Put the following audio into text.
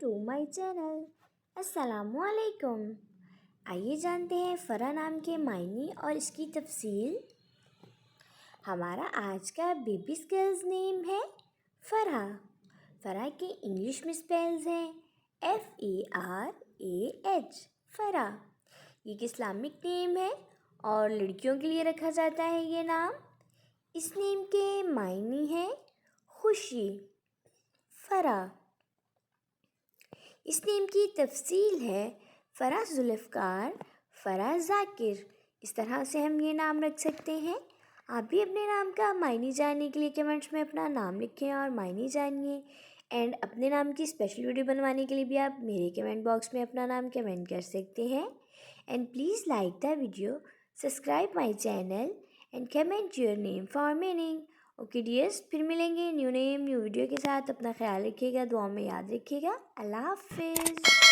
To my channel. अस्सलामुअलैकुम। आइए जानते हैं फ़रा नाम के मायने और इसकी तफसील। हमारा आज का बेबी गर्ल्स नेम है फ़रा। फ़रा के इंग्लिश में स्पेल्स हैं FERAH, फ़रा। ये एक इस्लामिक नेम है और लड़कियों के लिए रखा जाता है ये नाम। इस नेम के मायने हैं खुशी, फ़रा। इस नेम की तफसील है फ़रा जुल्फ़कार, फ़रा ज़ाकिर। इस तरह से हम ये नाम रख सकते हैं। आप भी अपने नाम का मायने जानने के लिए कमेंट्स में अपना नाम लिखें और मायने जानिए। एंड अपने नाम की स्पेशल वीडियो बनवाने के लिए भी आप मेरे कमेंट बॉक्स में अपना नाम कमेंट कर सकते हैं। And please like the video, subscribe my channel and comment your name for meaning. Okay dears, फिर मिलेंगे न्यू नेम न्यू वीडियो के साथ। अपना ख्याल रखिएगा, दुआ में याद रखिएगा। अल्लाह हाफिज़।